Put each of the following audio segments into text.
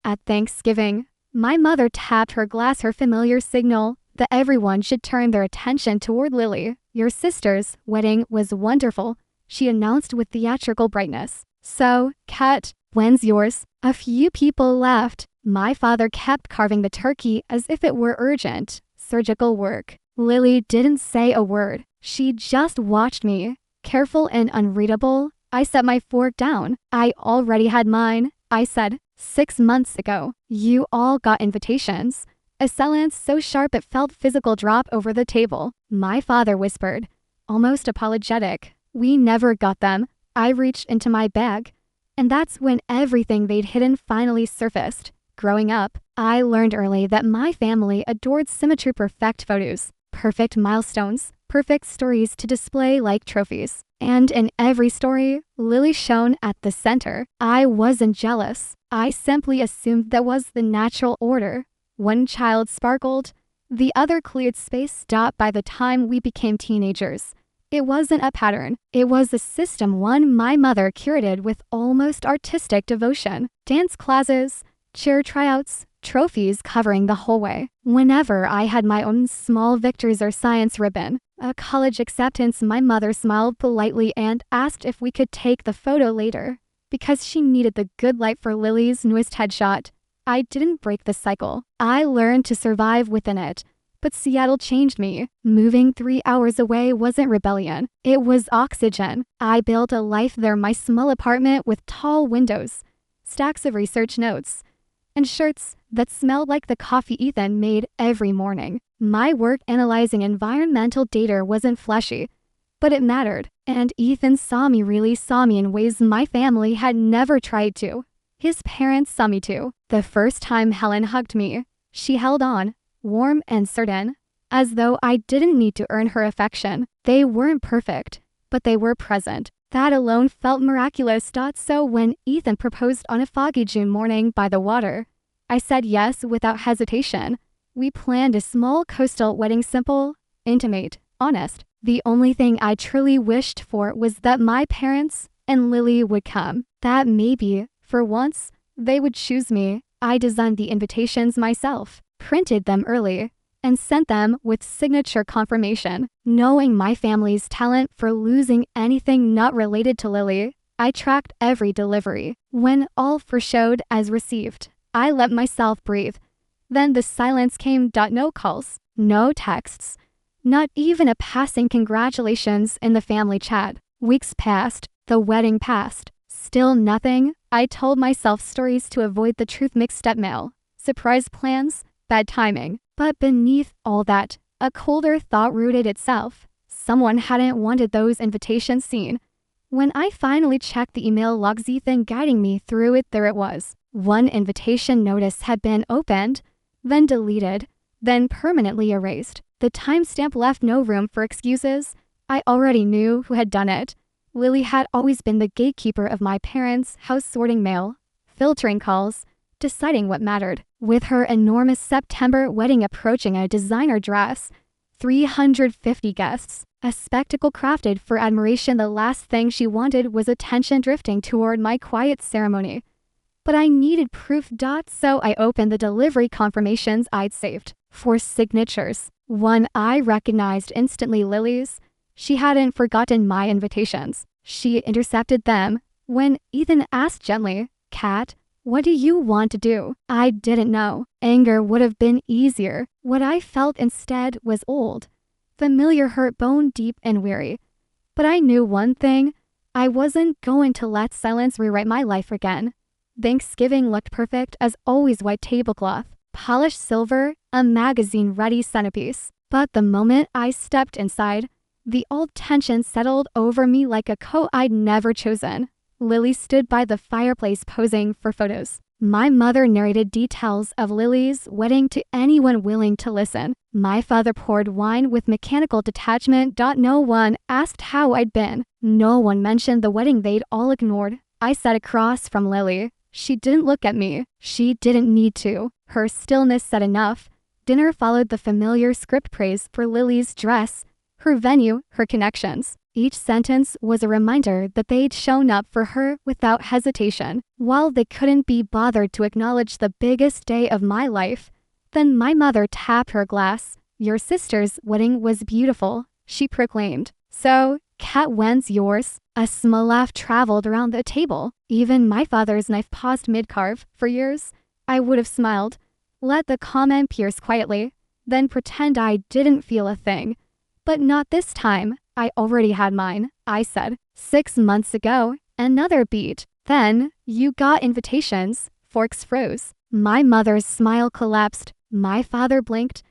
At Thanksgiving, my mother tapped her glass, her familiar signal that everyone should turn their attention toward Lily. Your sister's wedding was wonderful, she announced with theatrical brightness. So, Kat, when's yours? A few people laughed. My father kept carving the turkey as if it were urgent, surgical work. Lily didn't say a word. She just watched me. Careful and unreadable, I set my fork down. I already had mine, I said. 6 months ago, you all got invitations. A silence so sharp it felt physical drop over the table. My father whispered, almost apologetic. We never got them. I reached into my bag. And that's when everything they'd hidden finally surfaced. Growing up, I learned early that my family adored symmetry, perfect photos, perfect milestones, perfect stories to display like trophies. And in every story, Lily shone at the center. I wasn't jealous. I simply assumed that was the natural order. One child sparkled, the other cleared space. By the time we became teenagers, it wasn't a pattern. It was a system, one my mother curated with almost artistic devotion. Dance classes, cheer tryouts, trophies covering the whole way. Whenever I had my own small victories or science ribbon, a college acceptance, my mother smiled politely and asked if we could take the photo later. Because she needed the good light for Lily's newest headshot. I didn't break the cycle. I learned to survive within it. But Seattle changed me. Moving 3 hours away wasn't rebellion. It was oxygen. I built a life there, my small apartment with tall windows, stacks of research notes, and shirts that smelled like the coffee Ethan made every morning. My work analyzing environmental data wasn't flashy, but it mattered. And Ethan really saw me in ways my family had never tried to. His parents saw me too. The first time Helen hugged me, she held on, warm and certain, as though I didn't need to earn her affection. They weren't perfect, but they were present. That alone felt miraculous. So when Ethan proposed on a foggy June morning by the water, I said yes without hesitation. We planned a small coastal wedding, simple, intimate, honest. The only thing I truly wished for was that my parents and Lily would come. That maybe, for once, they would choose me. I designed the invitations myself, printed them early, and sent them with signature confirmation. Knowing my family's talent for losing anything not related to Lily, I tracked every delivery. When all foreshowed as received, I let myself breathe. Then the silence came. No calls, no texts, not even a passing congratulations in the family chat. Weeks passed, the wedding passed. Still nothing. I told myself stories to avoid the truth, mixed mail, surprise plans, bad timing. But beneath all that, a colder thought rooted itself. Someone hadn't wanted those invitations seen. When I finally checked the email logs, Ethan guiding me through it, there it was. One invitation notice had been opened, then deleted, then permanently erased. The timestamp left no room for excuses. I already knew who had done it. Lily had always been the gatekeeper of my parents' house, sorting mail, filtering calls, deciding what mattered. With her enormous September wedding approaching, a designer dress, 350 guests, a spectacle crafted for admiration, the last thing she wanted was attention drifting toward my quiet ceremony. But I needed proof. So I opened the delivery confirmations I'd saved. 4 signatures. One I recognized instantly, Lily's. She hadn't forgotten my invitations. She intercepted them when Ethan asked gently, Kat, what do you want to do? I didn't know. Anger would have been easier. What I felt instead was old, familiar, hurt, bone deep and weary. But I knew one thing. I wasn't going to let silence rewrite my life again. Thanksgiving looked perfect as always, white tablecloth, polished silver, a magazine-ready centerpiece. But the moment I stepped inside, the old tension settled over me like a coat I'd never chosen. Lily stood by the fireplace posing for photos. My mother narrated details of Lily's wedding to anyone willing to listen. My father poured wine with mechanical detachment. No one asked how I'd been. No one mentioned the wedding they'd all ignored. I sat across from Lily. She didn't look at me. She didn't need to. Her stillness said enough. Dinner followed the familiar script, praise for Lily's dress, her venue, her connections. Each sentence was a reminder that they'd shown up for her without hesitation. While they couldn't be bothered to acknowledge the biggest day of my life, then my mother tapped her glass. "Your sister's wedding was beautiful," she proclaimed. "So, Kat, when's yours?" A small laugh traveled around the table. Even my father's knife paused mid-carve. "For years, I would have smiled, let the comment pierce quietly, then pretend I didn't feel a thing. But not this time. I already had mine," I said. "6 months ago." Another beat. "Then, you got invitations." Forks froze. My mother's smile collapsed. My father blinked,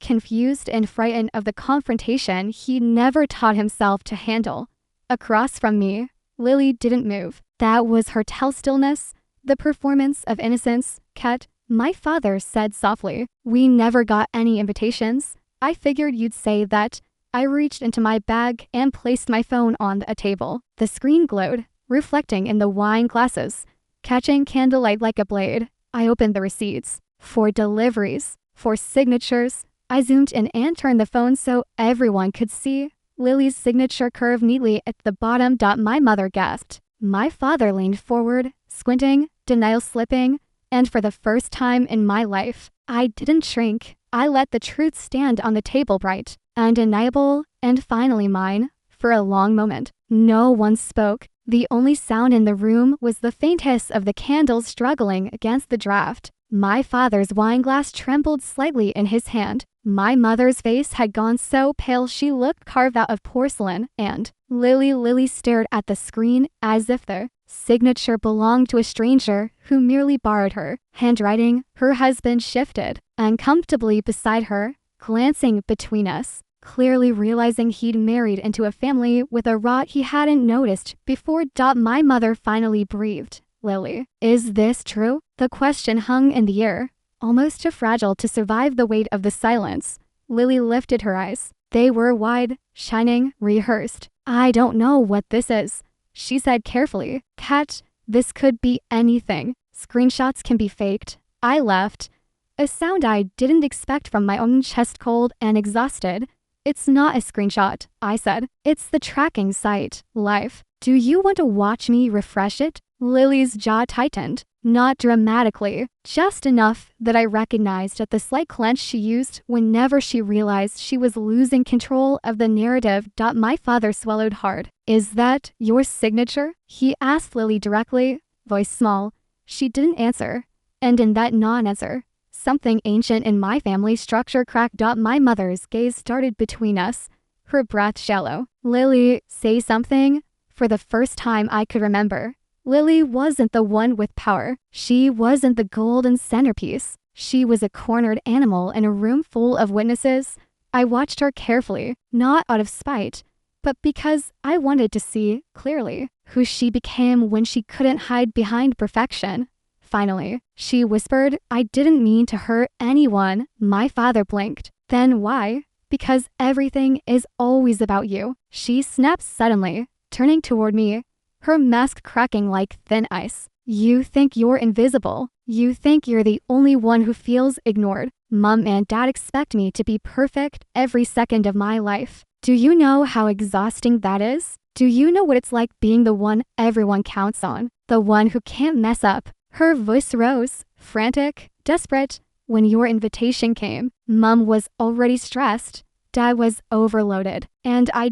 confused and frightened of the confrontation he'd never taught himself to handle. Across from me, Lily didn't move. That was her tell-stillness, the performance of innocence. "Kat," my father said softly, "we never got any invitations. I figured you'd say that." I reached into my bag and placed my phone on a table. The screen glowed, reflecting in the wine glasses, catching candlelight like a blade. I opened the receipts. For deliveries, for signatures. I zoomed in and turned the phone so everyone could see Lily's signature curved neatly at the bottom. My mother gasped. My father leaned forward, squinting, denial slipping, and for the first time in my life, I didn't shrink. I let the truth stand on the table, bright, undeniable, and finally mine. For a long moment, no one spoke. The only sound in the room was the faint hiss of the candles struggling against the draft. My father's wine glass trembled slightly in his hand. My mother's face had gone so pale she looked carved out of porcelain, and Lily stared at the screen as if the signature belonged to a stranger who merely borrowed her handwriting. Her husband shifted uncomfortably beside her, glancing between us, clearly realizing he'd married into a family with a rot he hadn't noticed before. My mother finally breathed. "Lily, is this true?" The question hung in the air, almost too fragile to survive the weight of the silence. Lily lifted her eyes. They were wide, shining, rehearsed. "I don't know what this is," she said carefully. "Kat, this could be anything. Screenshots can be faked." I laughed, a sound I didn't expect from my own chest, cold and exhausted. "It's not a screenshot," I said. "It's the tracking site, Life. Do you want to watch me refresh it?" Lily's jaw tightened, not dramatically, just enough that I recognized at the slight clench she used whenever she realized she was losing control of the narrative. My father swallowed hard. "Is that your signature?" he asked Lily directly, voice small. She didn't answer, and in that non-answer, something ancient in my family structure cracked. My mother's gaze started between us, her breath shallow. "Lily, say something." For the first time I could remember, Lily wasn't the one with power. She wasn't the golden centerpiece. She was a cornered animal in a room full of witnesses. I watched her carefully, not out of spite, but because I wanted to see, clearly, who she became when she couldn't hide behind perfection. Finally, she whispered, "I didn't mean to hurt anyone." My father blinked. "Then why?" "Because everything is always about you," she snapped suddenly, turning toward me, her mask cracking like thin ice. "You think you're invisible. You think you're the only one who feels ignored. Mom and Dad expect me to be perfect every second of my life. Do you know how exhausting that is? Do you know what it's like being the one everyone counts on? The one who can't mess up?" Her voice rose, frantic, desperate. "When your invitation came, Mom was already stressed. Dad was overloaded. And I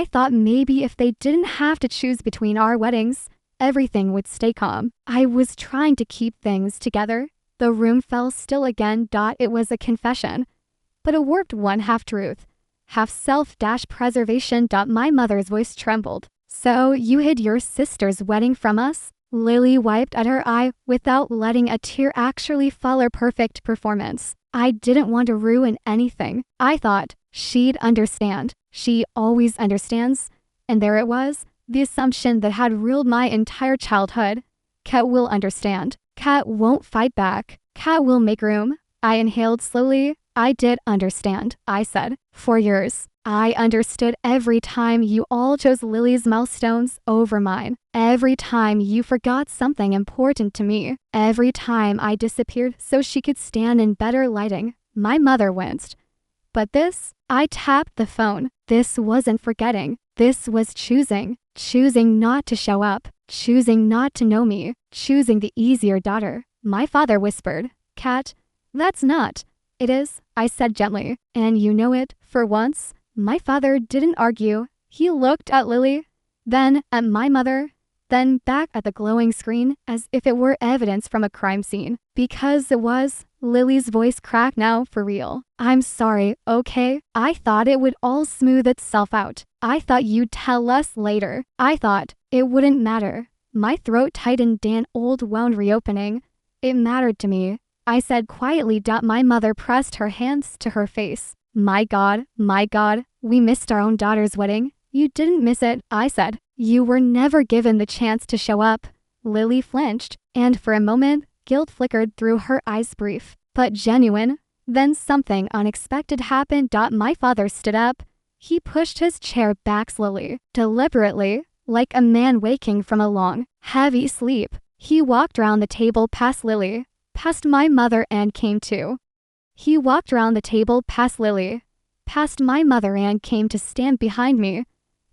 thought maybe if they didn't have to choose between our weddings, everything would stay calm. I was trying to keep things together." The room fell still again. It was a confession, but a warped one, half truth, half self-preservation. My mother's voice trembled. "So you hid your sister's wedding from us?" Lily wiped at her eye without letting a tear actually follow. Perfect performance. "I didn't want to ruin anything. I thought she'd understand. She always understands." And there it was, the assumption that had ruled my entire childhood. Kat will understand. Kat won't fight back. Kat will make room. I inhaled slowly. "I did understand," I said. "For years. I understood every time you all chose Lily's milestones over mine. Every time you forgot something important to me. Every time I disappeared so she could stand in better lighting." My mother winced. "But this," I tapped the phone, "this wasn't forgetting. This was choosing. Choosing not to show up. Choosing not to know me. Choosing the easier daughter. My father whispered. Kat, that's not. It is, I said gently. And you know it, for once. My father didn't argue. He looked at Lily, then at my mother, then back at the glowing screen as if it were evidence from a crime scene. Because it was, Lily's voice cracked now for real. I'm sorry, okay? I thought it would all smooth itself out. I thought you'd tell us later. I thought it wouldn't matter. My throat tightened an old wound reopening. It mattered to me. I said quietly. My mother pressed her hands to her face. My God, we missed our own daughter's wedding. You didn't miss it, I said. You were never given the chance to show up. Lily flinched, and for a moment, guilt flickered through her eyes, brief, but genuine. Then something unexpected happened. My father stood up. He pushed his chair back slowly, deliberately, like a man waking from a long, heavy sleep. He walked around the table past Lily, past my mother, and came to. He walked around the table past Lily, past my mother, and came to stand behind me.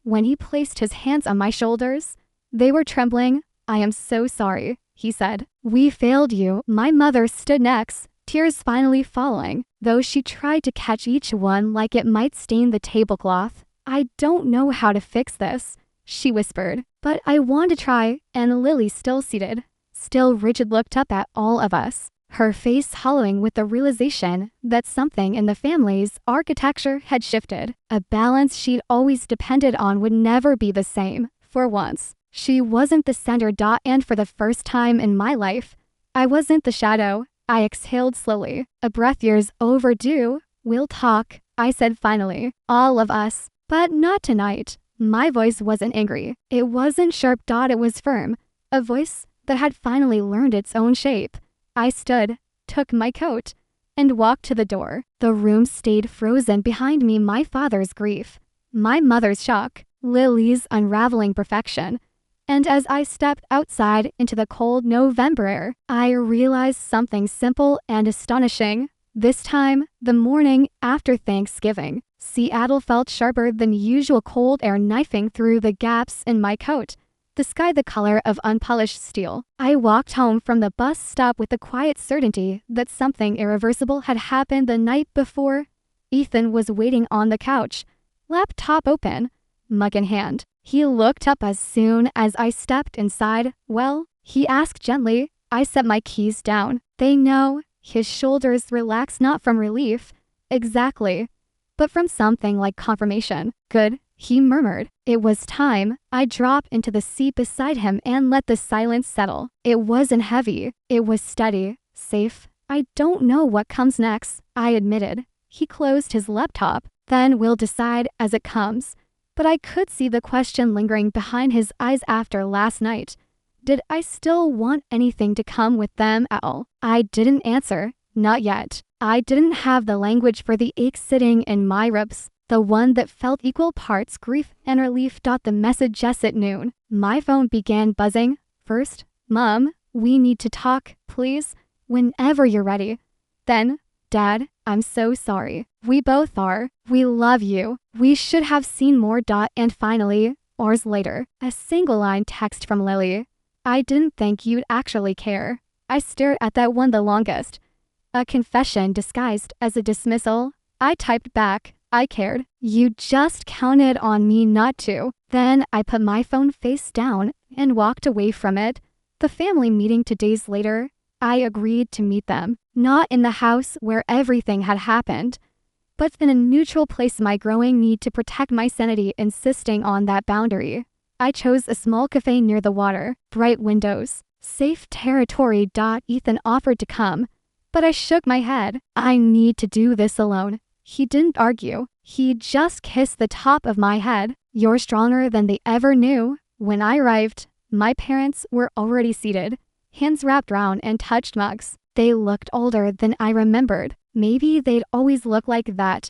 When he placed his hands on my shoulders, they were trembling. I am so sorry, he said. We failed you. My mother stood next, tears finally falling, though she tried to catch each one like it might stain the tablecloth. I don't know how to fix this, she whispered, but I want to try. And Lily, still seated, still rigid, looked up at all of us, her face hollowing with the realization that something in the family's architecture had shifted. A balance she'd always depended on would never be the same. For once, she wasn't the center. And for the first time in my life, I wasn't the shadow. I exhaled slowly, a breath years overdue. We'll talk, I said finally. All of us, but not tonight. My voice wasn't angry. It wasn't sharp. It was firm, a voice that had finally learned its own shape. I stood, took my coat, and walked to the door. The room stayed frozen behind me. My father's grief, my mother's shock, Lily's unraveling perfection. And as I stepped outside into the cold November air, I realized something simple and astonishing. This time, the morning after Thanksgiving, Seattle felt sharper than usual, cold air knifing through the gaps in my coat. The sky the color of unpolished steel. I walked home from the bus stop with the quiet certainty that something irreversible had happened the night before. Ethan was waiting on the couch, laptop open, mug in hand. He looked up as soon as I stepped inside. Well, he asked gently. I set my keys down. They know. His shoulders relaxed, not from relief, exactly, but from something like confirmation. Good, he murmured. It was time. I dropped into the seat beside him and let the silence settle. It wasn't heavy. It was steady, safe. I don't know what comes next, I admitted. He closed his laptop. Then we'll decide as it comes. But I could see the question lingering behind his eyes after last night. Did I still want anything to come with them at all? I didn't answer. Not yet. I didn't have the language for the ache sitting in my ribs. The one that felt equal parts grief and relief. The message just at noon. My phone began buzzing. First, Mom, we need to talk, please, whenever you're ready. Then, Dad, I'm so sorry. We both are. We love you. We should have seen more. And finally, hours later, a single line text from Lily. I didn't think you'd actually care. I stared at that one the longest. A confession disguised as a dismissal. I typed back. I cared. You just counted on me not to. Then I put my phone face down and walked away from it. The family meeting 2 days later, I agreed to meet them, not in the house where everything had happened, but in a neutral place. My growing need to protect my sanity insisting on that boundary. I chose a small cafe near the water, bright windows, safe territory. Ethan offered to come, but I shook my head. I need to do this alone. He didn't argue. He just kissed the top of my head. You're stronger than they ever knew. When I arrived, my parents were already seated, hands wrapped round and touched mugs. They looked older than I remembered. Maybe they'd always looked like that,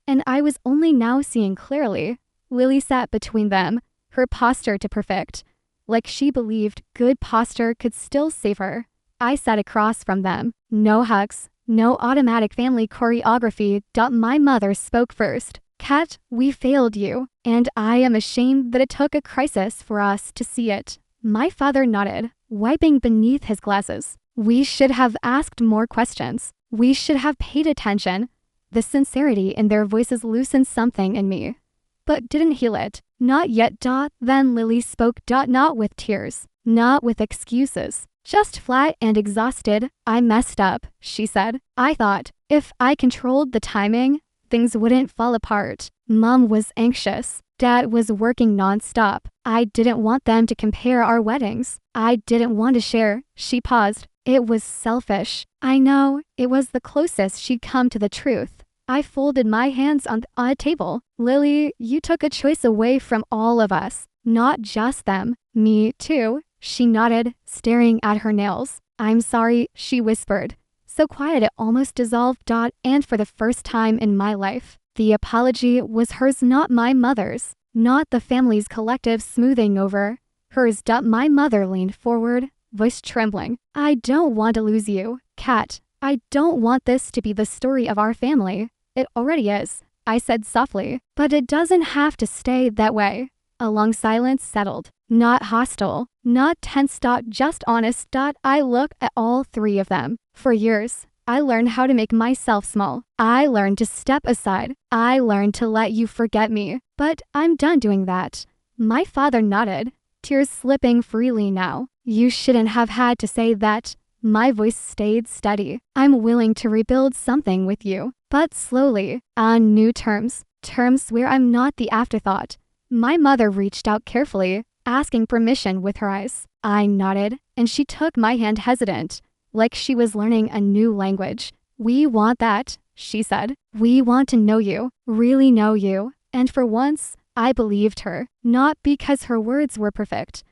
and I was only now seeing clearly. Lily sat between them, her posture to perfect, like she believed good posture could still save her. I sat across from them. No hugs, no automatic family choreography. My mother spoke first. Kat, we failed you, and I am ashamed that it took a crisis for us to see it. My father nodded, wiping beneath his glasses. We should have asked more questions. We should have paid attention. The sincerity in their voices loosened something in me, but didn't heal it. Not yet. Then Lily spoke. Not with tears, not with excuses, just flat and exhausted. I messed up, she said. I thought, if I controlled the timing, things wouldn't fall apart. Mom was anxious. Dad was working nonstop. I didn't want them to compare our weddings. I didn't want to share. She paused. It was selfish. I know. It was the closest she'd come to the truth. I folded my hands on a table. Lily, you took a choice away from all of us, not just them. Me too. She nodded, staring at her nails. I'm sorry, she whispered, so quiet it almost dissolved. And for the first time in my life, the apology was hers, not my mother's, not the family's collective smoothing over. Hers. My mother leaned forward, voice trembling. I don't want to lose you, Kat. I don't want this to be the story of our family. It already is, I said softly, but it doesn't have to stay that way. A long silence settled, not hostile, not tense. Just honest. I looked at all three of them. For years, I learned how to make myself small. I learned to step aside. I learned to let you forget me, but I'm done doing that. My father nodded, tears slipping freely now. You shouldn't have had to say that. My voice stayed steady. I'm willing to rebuild something with you, but slowly, on new terms, terms where I'm not the afterthought. My mother reached out carefully, asking permission with her eyes. I nodded, and she took my hand hesitant, like she was learning a new language. We want that, she said. We want to know you, really know you. And for once, I believed her, not because her words were perfect,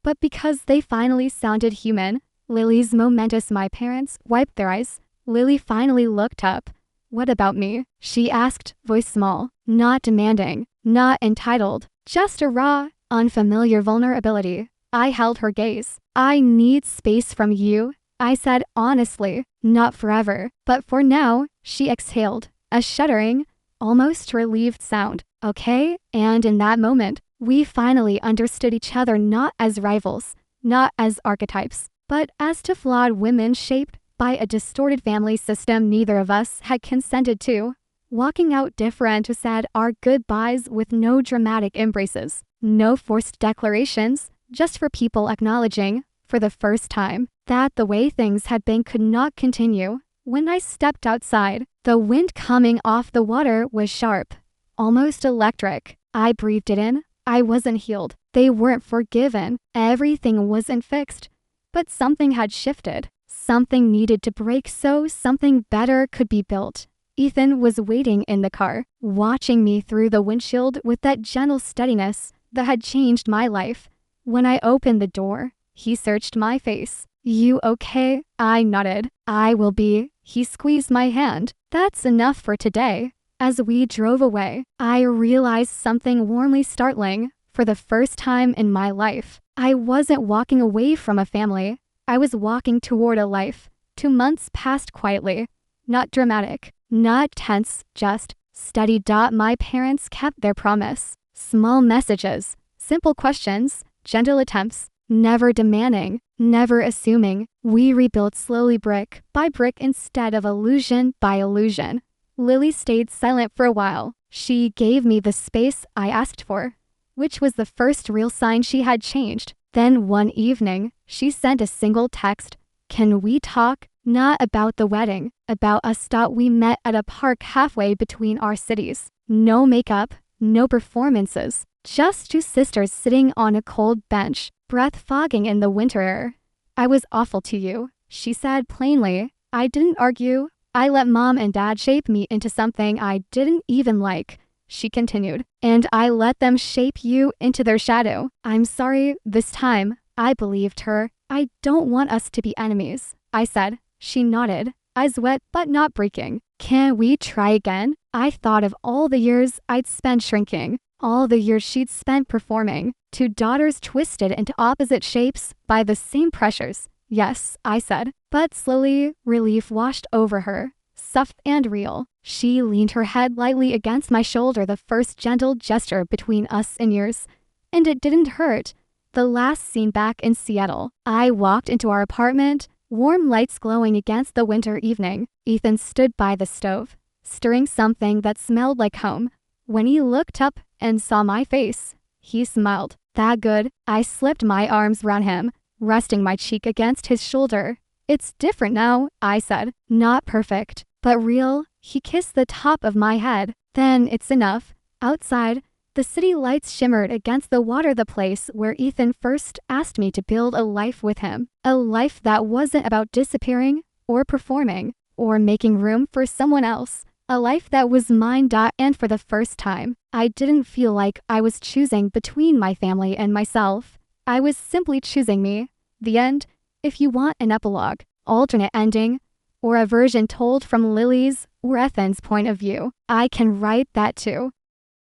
but because they finally sounded human. Lily's momentous. My parents wiped their eyes. Lily finally looked up. What about me? She asked, voice small, not demanding, not entitled, just a raw, unfamiliar vulnerability. I held her gaze. I need space from you, I said honestly. Not forever, but for now. She exhaled, a shuddering, almost relieved sound. Okay? And in that moment, we finally understood each other, not as rivals, not as archetypes, but as two flawed women shaped by a distorted family system neither of us had consented to. Walking out different, we said our goodbyes with no dramatic embraces, no forced declarations, just for people acknowledging, for the first time, that the way things had been could not continue. When I stepped outside, the wind coming off the water was sharp, almost electric. I breathed it in. I wasn't healed. They weren't forgiven. Everything wasn't fixed. But something had shifted. Something needed to break so something better could be built. Ethan was waiting in the car, watching me through the windshield with that gentle steadiness that had changed my life. When I opened the door, he searched my face. You okay? I nodded. I will be. He squeezed my hand. That's enough for today. As we drove away, I realized something warmly startling. For the first time in my life, I wasn't walking away from a family. I was walking toward a life. 2 months passed quietly. Not dramatic, not tense, just steady. My parents kept their promise. Small messages, simple questions, gentle attempts, never demanding, never assuming. We rebuilt slowly, brick by brick, instead of illusion by illusion. Lily stayed silent for a while. She gave me the space I asked for, which was the first real sign she had changed. Then one evening, she sent a single text. Can we talk? Not about the wedding, about us. We met at a park halfway between our cities. No makeup, no performances, just two sisters sitting on a cold bench, breath fogging in the winter air. I was awful to you, she said plainly. I didn't argue. I let Mom and Dad shape me into something I didn't even like, she continued. And I let them shape you into their shadow. I'm sorry, this time. I believed her. I don't want us to be enemies, I said. She nodded, eyes wet but not breaking. Can we try again? I thought of all the years I'd spent shrinking, all the years she'd spent performing. 2 daughters twisted into opposite shapes by the same pressures. Yes, I said. But slowly, relief washed over her. soft and real. She leaned her head lightly against my shoulder, the first gentle gesture between us in years. And it didn't hurt. The last scene back in Seattle. I walked into our apartment, warm lights glowing against the winter evening. Ethan stood by the stove, stirring something that smelled like home. When he looked up and saw my face, he smiled. That good? I slipped my arms around him, resting my cheek against his shoulder. It's different now, I said. Not perfect, but real. He kissed the top of my head. Then it's enough. Outside, the city lights shimmered against the water, the place where Ethan first asked me to build a life with him. A life that wasn't about disappearing, or performing, or making room for someone else. A life that was mine. And for the first time, I didn't feel like I was choosing between my family and myself. I was simply choosing me. The end. If you want an epilogue, alternate ending, or a version told from Lily's or Ethan's point of view, I can write that too.